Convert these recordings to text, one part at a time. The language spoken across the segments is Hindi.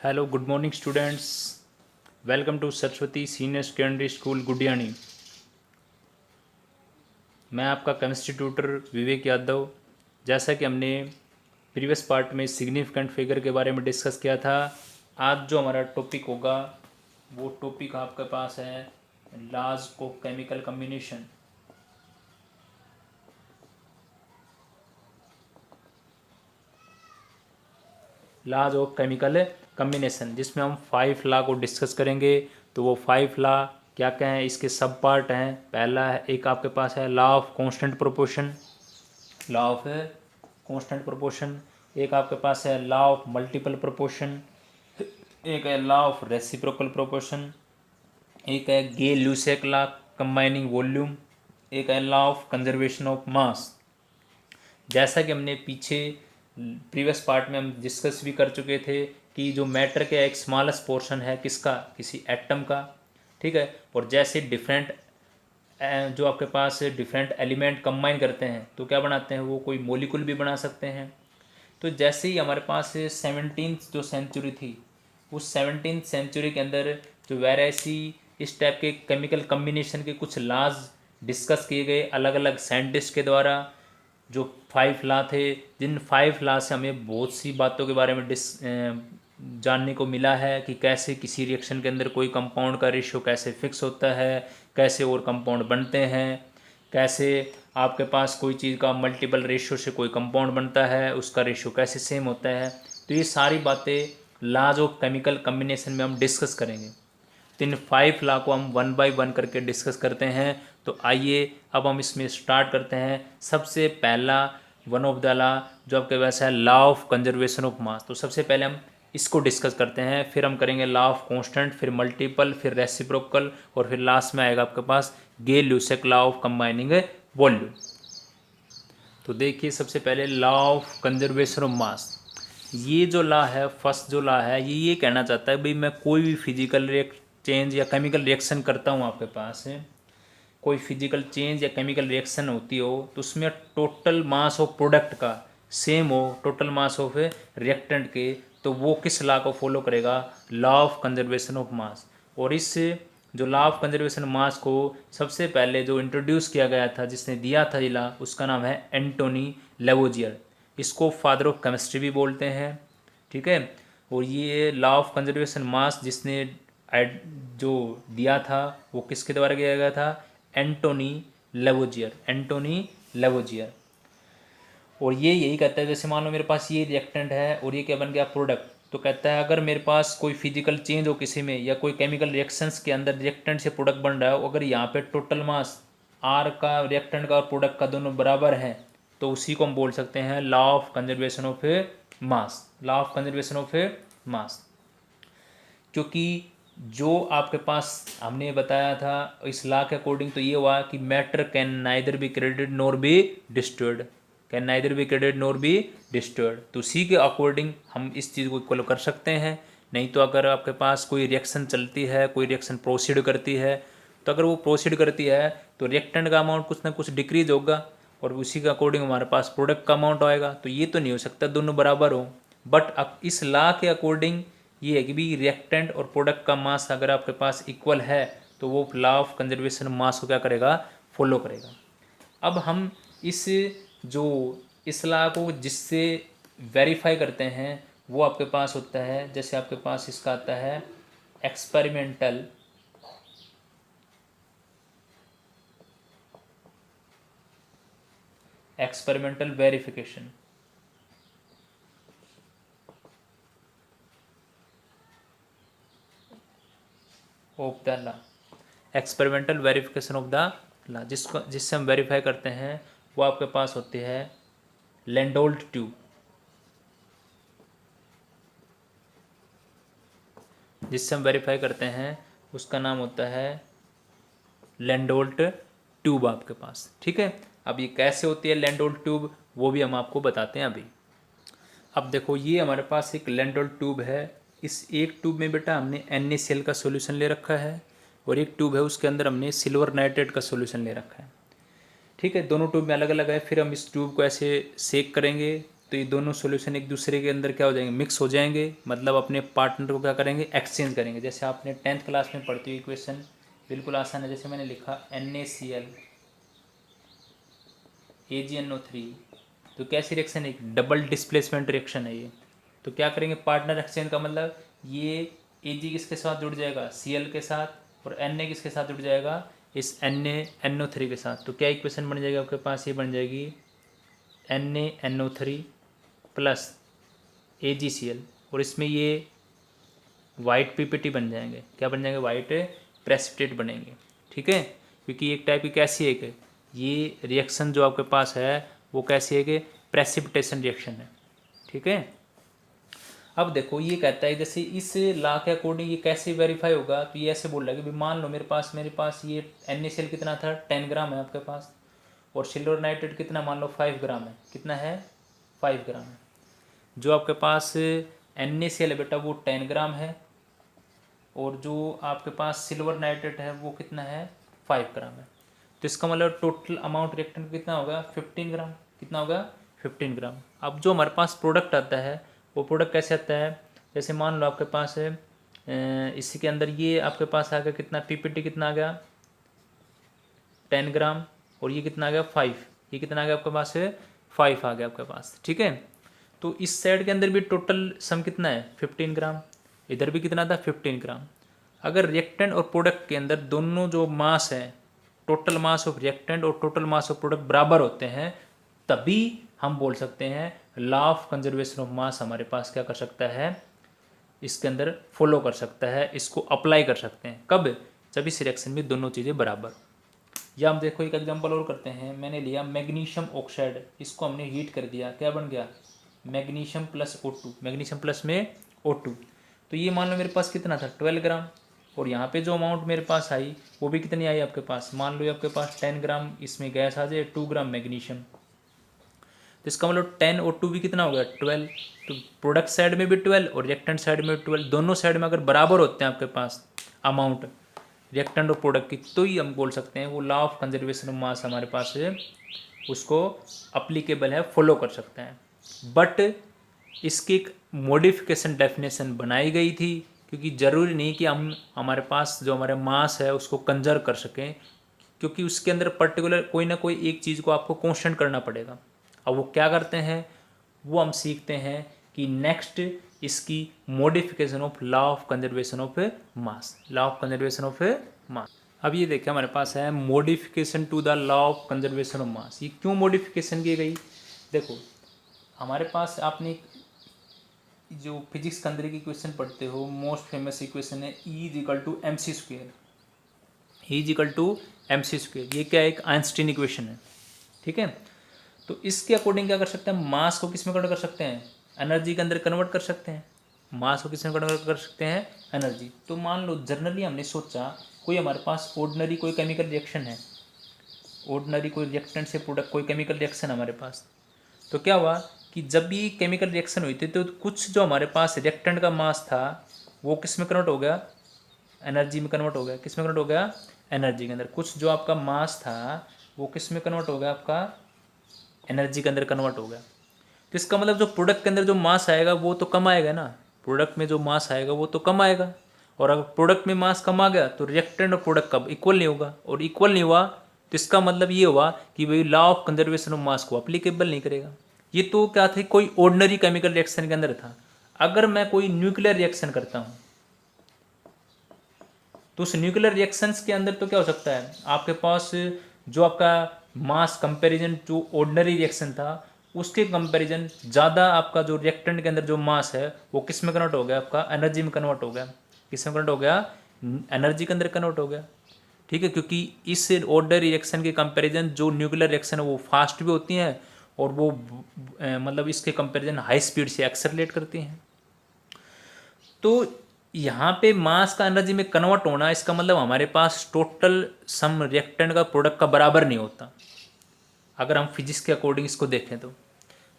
Hello good morning students. Welcome to Saraswati senior secondary school Gudiyani. मैं आपका केमिस्ट्री ट्यूटर विवेक यादव। जैसा कि हमने प्रीवियस पार्ट में सिग्निफिकेंट फिगर के बारे में डिस्कस किया था, आज जो हमारा टॉपिक होगा वो टॉपिक आपके पास है laws of chemical combination. Laws of chemical combination, जिसमें हम 5 लॉ को डिस्कस करेंगे। तो वो 5 लॉ क्या क्या हैं, इसके सब पार्ट हैं। पहला है, एक आपके पास है law of constant proportion, law of constant proportion. एक आपके पास है लॉ ऑफ मल्टीपल प्रोपोर्शन, एक है लॉ ऑफ रेसिप्रोकल प्रोपोर्शन, एक है गे ल्यूसेक लॉ कंबाइनिंग वॉल्यूम, एक है लॉ ऑफ कंजर्वेशन ऑफ मास। जैसा कि हमने पीछे प्रीवियस पार्ट में हम डिस्कस भी कर चुके थे कि जो मैटर का एक स्मॉलेस्ट पोर्शन है किसका, किसी एटम का, ठीक है। और जैसे डिफरेंट जो आपके पास डिफरेंट एलिमेंट कंबाइन करते हैं तो क्या बनाते हैं, वो कोई मोलिकुल भी बना सकते हैं। तो जैसे ही हमारे पास 17th जो सेंचुरी थी, उस 17th सेंचुरी के अंदर जो वैरायसी इस टाइप के केमिकल कम्बिनेशन के कुछ लॉज डिस्कस किए गए अलग अलग साइंटिस्ट के द्वारा। जो 5 लॉ थे, जिन 5 लॉ से हमें बहुत सी बातों के बारे में जानने को मिला है कि कैसे किसी रिएक्शन के अंदर कोई कंपाउंड का रेशियो कैसे फिक्स होता है, कैसे और कंपाउंड बनते हैं, कैसे आपके पास कोई चीज़ का मल्टीपल रेशियो से कोई कंपाउंड बनता है, उसका रेशियो कैसे सेम होता है। तो ये सारी बातें लॉज ऑफ केमिकल कम्बिनेशन में हम डिस्कस करेंगे। तो इन 5 लॉ को हम 1 बाय 1 करके डिस्कस करते हैं। तो आइए अब हम इसमें स्टार्ट करते हैं। सबसे पहला वन ऑफ द लॉ जो आपके पास है लॉ ऑफ कंजर्वेशन ऑफ मास। तो सबसे पहले हम इसको डिस्कस करते हैं, फिर हम करेंगे लॉ ऑफ कांस्टेंट, फिर मल्टीपल, फिर रेसिप्रोकल, और फिर लास्ट में आएगा आपके पास गे ल्यूसेक लॉ ऑफ कंबाइनिंग वॉल्यूम। तो देखिए, सबसे पहले law of conservation of mass. ये जो लॉ है, फर्स्ट जो लॉ है, ये कहना चाहता है भाई मैं कोई भी फिजिकल चेंज या केमिकल रिएक्शन करता हूँ, आपके पास है कोई फिजिकल चेंज या केमिकल रिएक्शन होती हो, तो उसमें टोटल मास ऑफ प्रोडक्ट का सेम हो टोटल मास ऑफ रिएक्टेंट के, तो वो किस लॉ को फॉलो करेगा, law of conservation of mass. और इस जो लॉ ऑफ कंजर्वेशन मास को सबसे पहले जो इंट्रोड्यूस किया गया था, जिसने दिया था ये लॉ, उसका नाम है एंटोनी लेवोजियर। इसको फादर ऑफ केमिस्ट्री भी बोलते हैं, ठीक है। और ये लॉ ऑफ कंजर्वेशन मास जिसने जो दिया था वो किसके द्वारा किया गया था, एंटोनी लेवोजियर, एंटोनी लेवोजियर। और ये यही कहता है, जैसे मान लो मेरे पास ये रिएक्टेंट है और ये क्या बन गया, प्रोडक्ट। तो कहता है अगर मेरे पास कोई फिजिकल चेंज हो किसी में, या कोई केमिकल रिएक्शंस के अंदर रिएक्टेंट से प्रोडक्ट बन रहा हो, अगर यहाँ पे टोटल मास आर का, रिएक्टेंट का और प्रोडक्ट का दोनों बराबर है, तो उसी को हम बोल सकते हैं law of conservation of mass, law of conservation of मास। क्योंकि जो आपके पास हमने बताया था इस लॉ के अकॉर्डिंग, तो ये हुआ कि matter can neither be credited nor be destroyed, can neither be credited nor be destroyed. तो उसी के अकॉर्डिंग हम इस चीज़ को इक्वल कर सकते हैं। नहीं तो अगर आपके पास कोई रिएक्शन चलती है, कोई रिएक्शन प्रोसीड करती है, तो अगर वो प्रोसीड करती है तो रिएक्टेंट का अमाउंट कुछ ना कुछ डिक्रीज होगा, और उसी के अकॉर्डिंग हमारे पास प्रोडक्ट का अमाउंट आएगा। तो ये तो नहीं हो सकता दोनों बराबर हो। बट अब इस लॉ के अकॉर्डिंग ये है कि भी रिएक्टेंट और प्रोडक्ट का मास अगर आपके पास इक्वल है, तो वो लॉ ऑफ कंजर्वेशन मास को क्या करेगा, फॉलो करेगा। अब हम इस जो इस लॉ को जिससे वेरीफाई करते हैं वो आपके पास होता है, जैसे आपके पास इसका आता है experimental verification of the law, experimental verification of the law, जिससे हम वेरीफाई करते हैं वो आपके पास होती है लैंडोल्ट ट्यूब, जिससे हम वेरीफाई करते हैं उसका नाम होता है लैंडोल्ट ट्यूब आपके पास, ठीक है। अब ये कैसे होती है लैंडोल्ट ट्यूब, वो भी हम आपको बताते हैं अभी। अब देखो, ये हमारे पास एक लैंडोल्ट ट्यूब है। इस एक ट्यूब में बेटा हमने NaCl का सॉल्यूशन ले रखा है, और एक ट्यूब है उसके अंदर हमने सिल्वर नाइट्रेट का सॉल्यूशन ले रखा है, ठीक है। दोनों ट्यूब में अलग अलग है। फिर हम इस ट्यूब को ऐसे सेक करेंगे, तो ये दोनों सॉल्यूशन एक दूसरे के अंदर क्या हो जाएंगे, मिक्स हो जाएंगे, मतलब अपने पार्टनर को क्या करेंगे, एक्सचेंज करेंगे। जैसे आपने 10th क्लास में पढ़ती हुई इक्वेशन बिल्कुल आसान है, जैसे मैंने लिखा NaCl AgNO3, तो कैसी रिएक्शन है, एक डबल डिस्प्लेसमेंट रिएक्शन है ये। तो क्या करेंगे, पार्टनर एक्सचेंज का मतलब ये Ag किसके साथ जुड़ जाएगा, Cl के साथ, और Na किसके साथ जुड़ जाएगा, इस NaNO3 के साथ। तो क्या इक्वेशन बन जाएगी आपके पास, ये बन जाएगी NaNO3 प्लस AgCl, और इसमें ये वाइट पीपीटी बन जाएंगे, क्या बन जाएंगे, वाइट प्रेसिपिटेट बनेंगे। ठीक है, क्योंकि एक टाइप की कैसी है कि ये रिएक्शन जो आपके पास है वो कैसी है कि प्रेसिपिटेशन रिएक्शन है। ठीक है, अब देखो ये कहता है जैसे इस लॉ के अकॉर्डिंग ये कैसे वेरीफाई होगा, तो ये ऐसे बोल रहा है कि मान लो मेरे पास ये NaCl कितना था, 10 ग्राम है आपके पास, और सिल्वर नाइट्रेट कितना, मान लो 5 ग्राम है, कितना है, 5 ग्राम है। जो आपके पास NaCl है बेटा वो 10 ग्राम है, और जो आपके पास सिल्वर नाइट्रेट है वो कितना है, 5 ग्राम है। तो इसका मतलब टोटल अमाउंट रिएक्टेंट कितना होगा, 15 ग्राम, कितना होगा, 15 ग्राम। अब जो हमारे पास प्रोडक्ट आता है वो प्रोडक्ट कैसे आता है, जैसे मान लो आपके पास है इसी के अंदर ये आपके पास आ गया कितना, पीपीटी कितना आ गया, 10 ग्राम, और ये कितना आ गया, 5, ये कितना आ गया आपके पास है, 5 आ गया आपके पास। ठीक है, तो इस साइड के अंदर भी टोटल सम कितना है, 15 ग्राम, इधर भी कितना था, 15 ग्राम। अगर रिएक्टेंट और प्रोडक्ट के अंदर दोनों जो मास है, टोटल मास ऑफ रिएक्टेंट और टोटल मास ऑफ प्रोडक्ट बराबर होते हैं, तभी हम बोल सकते हैं लॉ ऑफ कंजर्वेशन ऑफ मास हमारे पास क्या कर सकता है, इसके अंदर फॉलो कर सकता है, इसको अप्लाई कर सकते हैं। कब, जब इस रिएक्शन में दोनों चीज़ें बराबर। या हम देखो एक एग्जांपल और करते हैं, मैंने लिया मैग्नीशियम ऑक्साइड, इसको हमने हीट कर दिया, क्या बन गया, magnesium plus O2, magnesium plus में O2। तो ये मान लो मेरे पास कितना था, 12 ग्राम, और यहाँ पे जो अमाउंट मेरे पास आई वो भी कितनी आई आपके पास, मान लो ये आपके पास 10 ग्राम इसमें गैस आ जाए, 2 ग्राम मैग्नीशियम, तो इसका मतलब 10 और 2 भी कितना हो गया, 12। तो प्रोडक्ट साइड में भी 12 और रिएक्टेंट साइड में भी 12, दोनों साइड में अगर बराबर होते हैं आपके पास अमाउंट रिएक्टेंट और प्रोडक्ट की, तो ही हम बोल सकते हैं वो लॉ ऑफ कंजर्वेशन ऑफ मास हमारे पास है, उसको अप्लीकेबल है, फॉलो कर सकते हैं। बट इसकी एक मॉडिफिकेशन डेफिनेशन बनाई गई थी, क्योंकि ज़रूरी नहीं कि हम हमारे पास जो हमारे मास है उसको कंजर्व कर सकें, क्योंकि उसके अंदर पर्टिकुलर कोई ना कोई एक चीज़ को आपको कांस्टेंट करना पड़ेगा। अब वो क्या करते हैं, वो हम सीखते हैं कि नेक्स्ट इसकी modification of law of conservation of mass, law of conservation of mass. अब ये देखिए हमारे पास है modification to the law of conservation of mass. ये क्यों मॉडिफिकेशन की गई, देखो हमारे पास आपने जो फिजिक्स के अंदर की इक्वेशन पढ़ते हो, मोस्ट फेमस इक्वेशन है E=mc², E=mc²। ये क्या है, एक आइंस्टीन इक्वेशन है। ठीक है, तो इसके अकॉर्डिंग क्या कर सकते हैं, मास को किस में कन्वर्ट कर सकते हैं, एनर्जी के अंदर कन्वर्ट कर सकते हैं। मास को किस में कन्वर्ट कर सकते हैं, एनर्जी। तो मान लो जनरली हमने सोचा कोई हमारे पास ऑर्डिनरी कोई केमिकल रिएक्शन है, ऑर्डिनरी कोई रिएक्टेंट से प्रोडक्ट कोई केमिकल रिएक्शन हमारे पास, तो क्या हुआ कि जब भी केमिकल रिएक्शन हुई थी तो कुछ जो हमारे पास रिएक्टेंट का मास था वो किस में कन्वर्ट हो गया, एनर्जी में कन्वर्ट हो गया। किस में कन्वर्ट हो गया, एनर्जी के अंदर। कुछ जो आपका मास था वो किस में कन्वर्ट हो गया, आपका एनर्जी के अंदर कन्वर्ट हो गया। तो इसका मतलब जो प्रोडक्ट के अंदर जो मास आएगा वो तो कम आएगा ना, प्रोडक्ट में जो मास आएगा वो तो कम आएगा, और अगर प्रोडक्ट में मास कम आ गया तो रिएक्टेंट और प्रोडक्ट कब इक्वल नहीं होगा, और इक्वल नहीं हुआ तो इसका मतलब ये हुआ कि भाई लॉ ऑफ कंजर्वेशन ऑफ मास को अप्लीकेबल नहीं करेगा। ये तो क्या थे, कोई ऑर्डिनरी केमिकल रिएक्शन के अंदर था। अगर मैं कोई न्यूक्लियर रिएक्शन करता हूँ तो उस न्यूक्लियर रिएक्शंस के अंदर तो क्या हो सकता है, आपके पास जो आपका मास कंपैरिजन जो ऑर्डिनरी रिएक्शन था उसके कंपैरिजन ज़्यादा आपका जो रिएक्टेंट के अंदर जो मास है वो किस में कन्वर्ट हो गया, आपका एनर्जी में कन्वर्ट हो गया। किस में कन्वर्ट हो गया, एनर्जी के अंदर कन्वर्ट हो गया। ठीक है, क्योंकि इस ऑर्डिनरी रिएक्शन के कंपैरिजन जो न्यूक्लियर रिएक्शन है वो फास्ट भी होती हैं और वो मतलब इसके कंपैरिजन हाई स्पीड से एक्सेलरेट करती हैं। तो यहाँ पे मास का एनर्जी में कन्वर्ट होना, इसका मतलब हमारे पास टोटल सम रिएक्टेंट का प्रोडक्ट का बराबर नहीं होता। अगर हम फिजिक्स के अकॉर्डिंग इसको देखें तो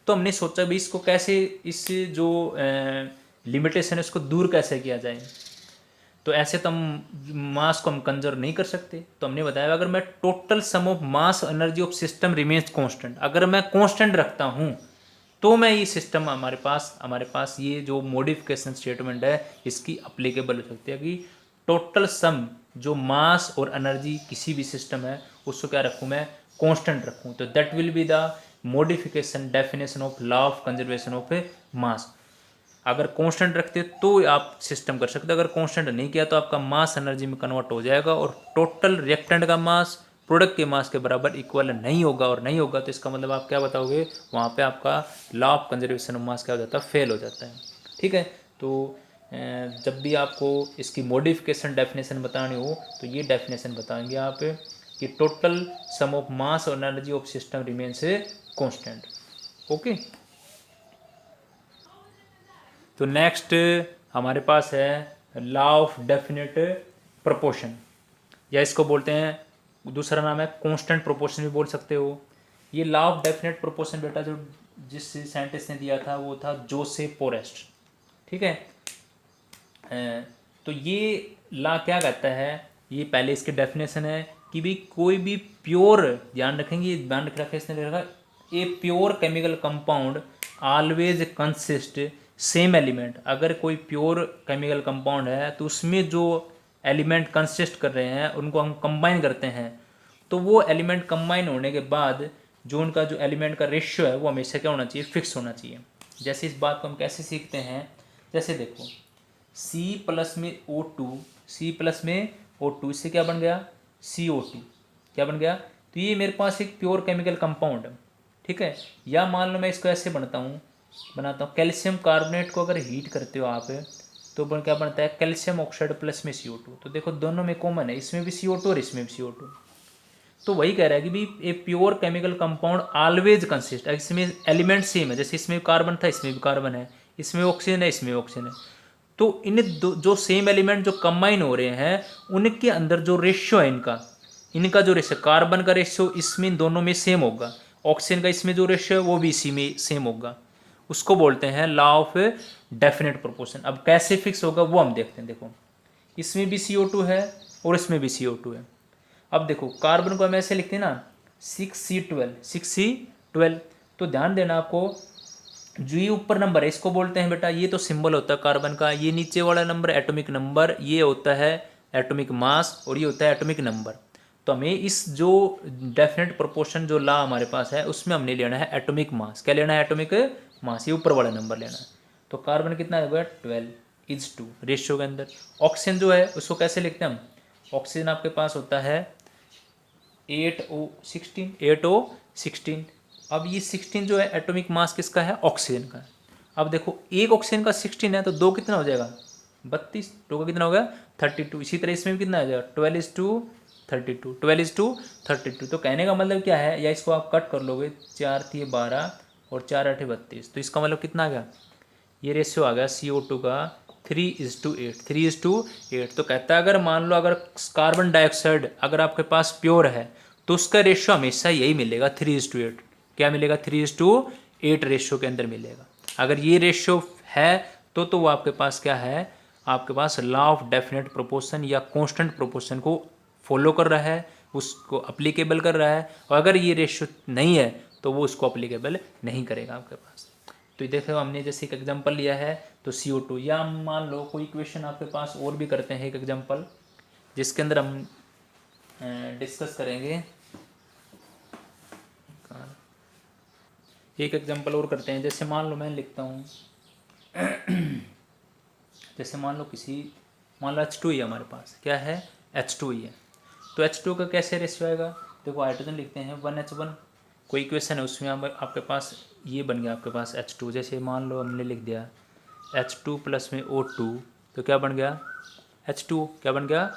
हमने सोचा भी इसको कैसे, इस जो लिमिटेशन है उसको दूर कैसे किया जाए। तो ऐसे तो हम मास को हम कंजर्व नहीं कर सकते, तो हमने बताया अगर मैं total sum of mass energy of system remains constant, अगर मैं कांस्टेंट रखता हूँ तो मैं ये सिस्टम हमारे पास ये जो मॉडिफिकेशन स्टेटमेंट है इसकी अप्लीकेबल हो सकती है कि टोटल सम जो मास और एनर्जी किसी भी सिस्टम है उसको क्या रखूँ मैं, कांस्टेंट रखूँ। तो that will be the modification definition of law of conservation of मास। अगर कांस्टेंट रखते तो आप सिस्टम कर सकते, अगर कांस्टेंट नहीं किया तो आपका मास एनर्जी में कन्वर्ट हो जाएगा और टोटल रिएक्टेंट का मास प्रोडक्ट के मास के बराबर इक्वल नहीं होगा, और नहीं होगा तो इसका मतलब आप क्या बताओगे, वहाँ पे आपका लॉ ऑफ कंजर्वेशन ऑफ मास क्या हो जाता है, फेल हो जाता है। ठीक है, तो जब भी आपको इसकी मॉडिफिकेशन डेफिनेशन बतानी हो तो ये डेफिनेशन बताएंगे आप कि टोटल सम ऑफ मास और energy of system remains constant. Okay, तो नेक्स्ट हमारे पास है लॉ ऑफ डेफिनेट प्रोपोर्शन, या इसको बोलते हैं दूसरा नाम है कांस्टेंट प्रोपोर्शन भी बोल सकते हो। ये लॉ ऑफ डेफिनेट प्रोपोर्शन बेटा जो जिस साइंटिस्ट ने दिया था वो था जोसेफ फोरेस्ट। ठीक है, तो ये लॉ क्या कहता है, ये पहले इसकी डेफिनेशन है कि भी कोई भी प्योर, ध्यान रखेंगे, ध्यान रखा इसने लिखा a pure chemical compound always consist same element. अगर कोई प्योर केमिकल कंपाउंड है तो उसमें जो एलिमेंट कंसिस्ट कर रहे हैं उनको हम कंबाइन करते हैं, तो वो एलिमेंट कंबाइन होने के बाद जो उनका जो एलिमेंट का रेशियो है वो हमेशा क्या होना चाहिए, फिक्स होना चाहिए। जैसे इस बात को हम कैसे सीखते हैं, जैसे देखो C प्लस में O2, C प्लस में O2, इससे क्या बन गया, CO2, क्या बन गया। तो ये मेरे पास एक प्योर केमिकल कंपाउंड है। ठीक है, या मान लो मैं इसको ऐसे बनाता हूँ कैल्शियम कार्बोनेट को अगर हीट करते हो आप तो क्या बनता है, कैल्शियम ऑक्साइड प्लस में CO2। तो देखो दोनों में कॉमन है, इसमें भी CO2 और इसमें भी CO2। तो वही कह रहा है कि भी a pure chemical compound always consist, इसमें एलिमेंट सेम है, जैसे इसमें कार्बन था इसमें भी कार्बन है, इसमें ऑक्सीजन है इसमें ऑक्सीजन है, तो इन जो सेम एलिमेंट जो कंबाइन हो रहे हैं उनके अंदर जो रेशियो है इनका जो रेशियो, कार्बन का रेशियो इसमें दोनों में सेम होगा, ऑक्सीजन का इसमें जो रेशियो है वो भी इसी में सेम होगा। उसको बोलते हैं लॉ ऑफ डेफिनेट प्रोपोर्शन। अब कैसे फिक्स होगा वो हम देखते हैं। देखो इसमें भी CO2 है और इसमें भी CO2 है। अब देखो कार्बन को हम ऐसे लिखते हैं ना 6C12, तो ध्यान देना आपको, जो ये ऊपर नंबर है इसको बोलते हैं बेटा, ये तो सिंबल होता है कार्बन का, ये नीचे वाला नंबर एटॉमिक नंबर, ये होता है एटॉमिक मास और ये होता है एटॉमिक नंबर। तो हमें इस जो डेफिनेट प्रोपोर्शन जो लॉ हमारे पास है उसमें हमने लेना है एटॉमिक मास। क्या लेना है, एटॉमिक मास, ये ऊपर वाला नंबर लेना है। तो कार्बन कितना होगा 12:2 रेशियो के अंदर। ऑक्सीजन जो है उसको कैसे लिखते हैं हम, ऑक्सीजन आपके पास होता है 8O16। अब ये 16 जो है एटॉमिक मास किसका है, ऑक्सीजन का है। अब देखो एक ऑक्सीजन का 16 है तो दो कितना हो जाएगा 32, दो का कितना हो गया 32। इसी तरह इसमें भी कितना आ जाएगा 12:32, 12:32। तो कहने का मतलब क्या है, या इसको आप कट कर लोगे, 4 × 12 और 4 × 8 32, तो इसका मतलब कितना आ गया, ये रेशियो आ गया CO2 का 3:8, 3:8। तो कहता है अगर मान लो अगर कार्बन डाइऑक्साइड अगर आपके पास प्योर है तो उसका रेशियो हमेशा यही मिलेगा 3:8। क्या मिलेगा 3:8 रेशियो के अंदर मिलेगा। अगर ये रेशियो है तो वो आपके पास क्या है, आपके पास लॉ ऑफ डेफिनेट प्रोपोर्शन या कांस्टेंट प्रोपोर्शन को फॉलो कर रहा है, उसको अप्लीकेबल कर रहा है। और अगर ये रेशियो नहीं है तो वो उसको अप्लीकेबल नहीं करेगा आपके पास। तो देखो हमने जैसे एक एग्जांपल लिया है तो CO2, या मान लो कोई क्वेश्चन आपके पास और भी करते हैं एक एग्जांपल जिसके अंदर हम डिस्कस करेंगे। एक एग्जांपल और करते हैं, जैसे मान लो मैं लिखता हूँ जैसे मान लो H2 ही हमारे पास, क्या है H2 ही है, तो H2 का कैसे रेशियो आएगा। देखो हाइड्रोजन लिखते हैं 1H1, कोई इक्वेशन है उसमें आपके पास ये बन गया आपके पास H2। जैसे मान लो हमने लिख दिया H2 प्लस में O2, तो क्या बन गया H2, क्या बन गया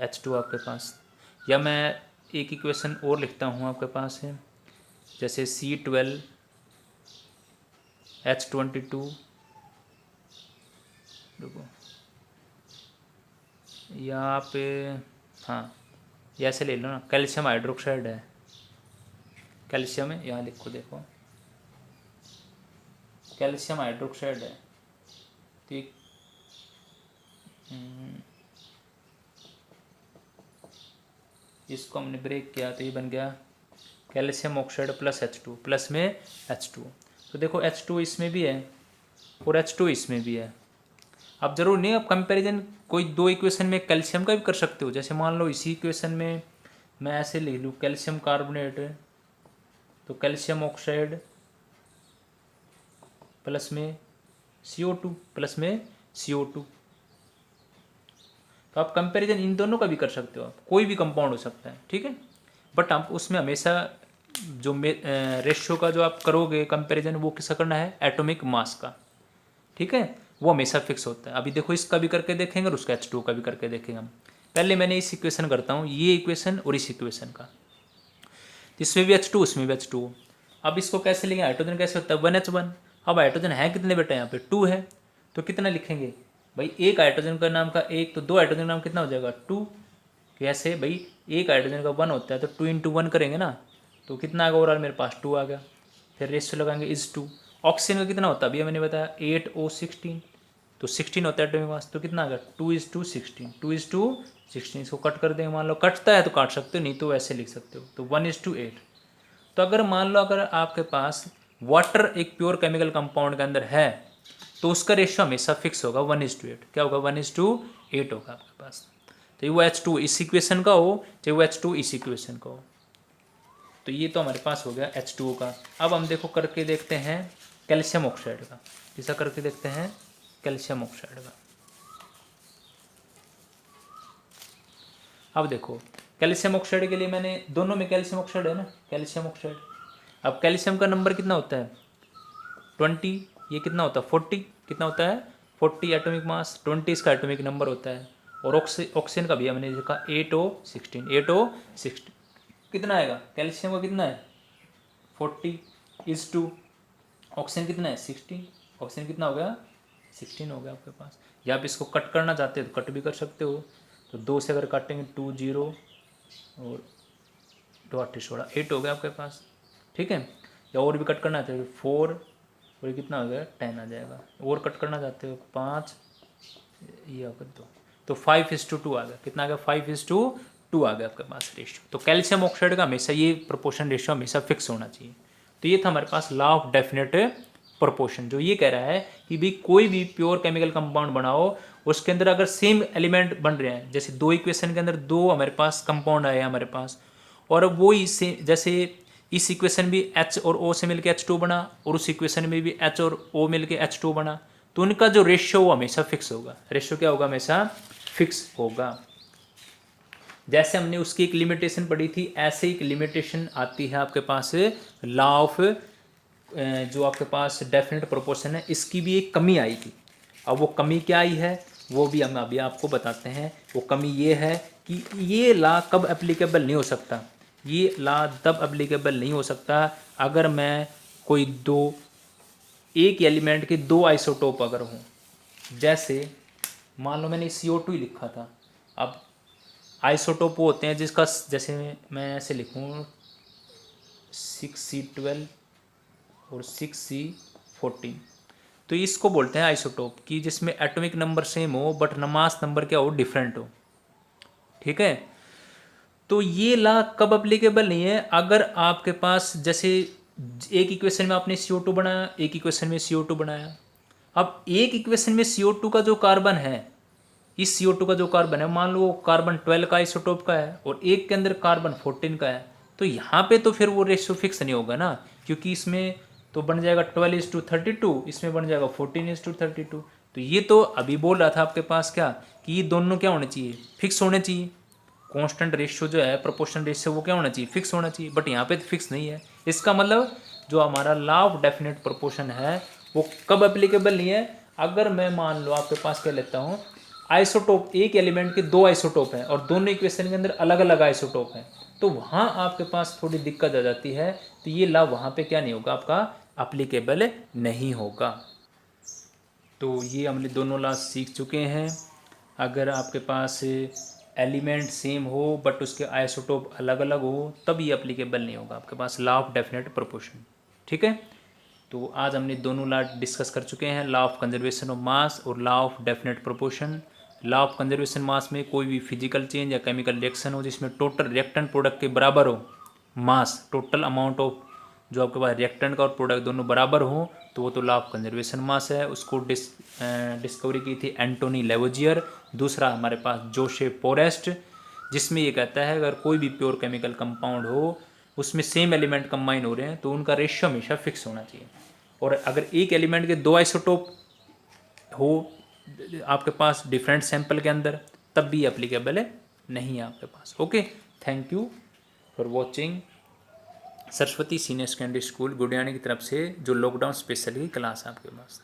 H2 आपके पास। या मैं एक इक्वेशन और लिखता हूँ आपके पास है, जैसे C12H22, देखो यहाँ पे, हाँ ये ऐसे ले लो ना, कैल्शियम हाइड्रोक्साइड है, कैल्शियम है यहाँ लिखो, देखो कैल्शियम हाइड्रोक्साइड है, ठीक। इसको हमने ब्रेक किया तो ये बन गया calcium oxide plus H2 plus में H2। तो देखो H2 इसमें भी है और H2 इसमें भी है। अब जरूर नहीं, अब कंपैरिजन कोई दो इक्वेशन में कैल्शियम का भी कर सकते हो। जैसे मान लो इसी इक्वेशन में मैं ऐसे लिख लूँ कैल्शियम कार्बोनेट, तो कैल्शियम ऑक्साइड प्लस में CO2 प्लस में CO2। तो आप कंपैरिजन इन दोनों का भी कर सकते हो, आप कोई भी कंपाउंड हो सकता है, ठीक है। बट आप उसमें हमेशा जो रेशियो का जो आप करोगे कंपैरिजन, वो किसका करना है, एटॉमिक मास का, ठीक है। वो हमेशा फिक्स होता है। अभी देखो इसका भी करके देखेंगे और उसका H2 का भी करके देखेंगे हम। पहले मैंने इस इक्वेशन करता हूँ, ये इक्वेशन और इस इक्वेशन का, इसमें भी H2 उसमें भी H2। अब इसको कैसे लेंगे, हाइड्रोजन कैसे होता है 1H1। अब हाइड्रोजन है कितने बेटा, यहाँ पे 2 है, तो कितना लिखेंगे भाई, एक हाइड्रोजन का नाम का एक, तो दो हाइड्रोजन का नाम कितना हो जाएगा 2। कैसे भाई, एक हाइड्रोजन का 1 होता है तो 2 × 1 करेंगे ना, तो कितना आ गया ओवरऑल मेरे पास 2 आ गया। फिर रेशियो लगाएंगे इज 2। ऑक्सीजन का कितना होता है अभी मैंने बताया 8O16, तो 16 होता है एटॉमिक मास, तो कितना आ गया 2:16, 2:16। इसको कट कर देंगे, मान लो कटता है तो काट सकते हो, नहीं तो वैसे लिख सकते हो, तो 1:8। तो अगर मान लो अगर आपके पास वाटर एक प्योर केमिकल कंपाउंड के अंदर है, तो उसका रेशियो हमेशा फिक्स होगा 1:8। क्या होगा 1:8 होगा आपके पास। तो वो H2 इस इक्वेशन का हो चाहे वो H2 इस इक्वेशन का हो। तो ये तो हमारे पास हो गया H2O का। अब हम देखो करके देखते हैं कैल्शियम ऑक्साइड का, ऐसा करके देखते हैं कैल्शियम ऑक्साइड का। अब देखो कैल्शियम ऑक्साइड के लिए मैंने, दोनों में कैल्शियम ऑक्साइड है ना, कैल्शियम ऑक्साइड। अब कैल्शियम का नंबर कितना होता है 20, ये कितना होता है 40, कितना होता है 40 एटॉमिक मास, 20 इसका एटॉमिक नंबर होता है। और ऑक्सीजन का भी हमने देखा 8O16 कितना आएगा, कैल्शियम का कितना है 40:2, ऑक्सीजन कितना है 16, ऑक्सीजन कितना हो गया 16 हो गया आपके पास। या आप इसको कट करना चाहते हो तो कट भी कर सकते हो, तो 2 से अगर काटेंगे 2 0 और 2 8 16 8 हो गया आपके पास, ठीक है। या और भी कट करना चाहते हो 4 और ये कितना हो गया 10 आ जाएगा। और कट करना चाहते हो 5, ये अगर 2, तो 5:2 आ गया, कितना आ गया 5:2 आ गया आपके पास रेशियो। तो कैल्शियम ऑक्साइड का हमेशा ये प्रोपोर्शन रेशियो हमेशा फिक्स होना चाहिए। तो ये था हमारे पास लॉ ऑफ डेफिनेट प्रोपोर्शन, जो ये कह रहा है कि भाई कोई भी प्योर केमिकल कंपाउंड बनाओ, उसके अंदर अगर सेम एलिमेंट बन रहे हैं, जैसे दो इक्वेशन के अंदर दो हमारे पास कंपाउंड आए हमारे पास, और वो इसे जैसे इस इक्वेशन भी H और O से मिलकर H2 बना, और उस इक्वेशन में भी H और O मिलकर H2 बना, तो उनका जो रेशियो वो हमेशा फिक्स होगा। रेशियो क्या होगा, हमेशा फिक्स होगा। जैसे हमने उसकी एक लिमिटेशन पढ़ी थी, ऐसे एक लिमिटेशन आती है आपके पास लॉ ऑफ, जो आपके पास डेफिनेट प्रोपोर्शन है, इसकी भी एक कमी आई थी। अब वो कमी क्या आई है वो भी हम अभी आपको बताते हैं। वो कमी ये है कि ये लॉ कब एप्लीकेबल नहीं हो सकता, ये लॉ तब एप्लीकेबल नहीं हो सकता अगर मैं कोई दो, एक एलिमेंट के दो आइसोटोप अगर हों। जैसे मान लो मैंने CO2 ही लिखा था, अब आइसोटोप होते हैं जिसका, जैसे मैं ऐसे लिखूँ 6C12 और 6C14, तो इसको बोलते हैं आइसोटोप की, जिसमें एटॉमिक नंबर सेम हो बट मास नंबर क्या हो, डिफरेंट हो, ठीक है। तो ये लॉ कब अप्लीकेबल नहीं है, अगर आपके पास जैसे एक इक्वेशन में आपने CO2 बनाया, एक इक्वेशन में CO2 बनाया। अब एक इक्वेशन में CO2 का जो कार्बन है, इस CO2 का जो कार्बन है, मान लो वो कार्बन 12 का आइसोटोप का है और एक के अंदर कार्बन 14 का है, तो यहाँ पे तो फिर वो रेशियो फिक्स नहीं होगा ना, क्योंकि इसमें तो बन जाएगा 12:32, इसमें बन जाएगा 14:32। तो ये तो अभी बोल रहा था आपके पास क्या, कि ये दोनों क्या होने चाहिए, फिक्स होने चाहिए। कांस्टेंट रेशियो जो है, प्रोपोर्शन रेशियो, वो क्या होना चाहिए, फिक्स होना चाहिए। बट यहाँ पे तो फिक्स नहीं है। इसका मतलब जो हमारा लॉ ऑफ डेफिनेट प्रोपोर्शन है वो कब एप्लीकेबल नहीं है, अगर मैं मान लो आपके पास क्या लेता हूँ, आइसोटोप, एक एलिमेंट के दो आइसोटोप हैं और दोनों इक्वेशन के अंदर अलग अलग आइसोटोप हैं, तो वहाँ आपके पास थोड़ी दिक्कत आ जाती है। तो ये लॉ वहाँ पे क्या नहीं होगा, आपका एप्लीकेबल नहीं होगा। तो ये हमने दोनों लॉ सीख चुके हैं। अगर आपके पास एलिमेंट सेम हो बट उसके आइसोटोप अलग अलग हो, तब ये एप्लीकेबल नहीं होगा आपके पास लॉ ऑफ डेफिनेट प्रोपोर्शन, ठीक है। तो आज हमने दोनों लॉ डिस्कस कर चुके हैं, law of conservation of mass और law of definite proportion. Law of conservation mass में कोई भी फिजिकल चेंज या केमिकल रिएक्शन हो जिसमें टोटल रिएक्टेंट प्रोडक्ट के बराबर हो मास, टोटल अमाउंट ऑफ जो आपके पास रिएक्टेंट का और प्रोडक्ट दोनों बराबर हो तो वो तो लॉ ऑफ कंजर्वेशन मास है। उसको डिस्कवरी की थी एंटोनी लेवोजियर। दूसरा हमारे पास जोसेफ फोरेस्ट, जिसमें ये कहता है अगर कोई भी प्योर केमिकल कंपाउंड हो उसमें सेम एलिमेंट कंबाइन हो रहे हैं तो उनका रेशियो हमेशा फिक्स होना चाहिए। और अगर एक एलिमेंट के दो आइसोटोप हो आपके पास डिफरेंट सैंपल के अंदर तब भी एप्लीकेबल है, नहीं है आपके पास। Okay, thank you for watching Saraswati senior secondary school Gudiyani की तरफ से जो लॉकडाउन स्पेशल की क्लास है आपके पास।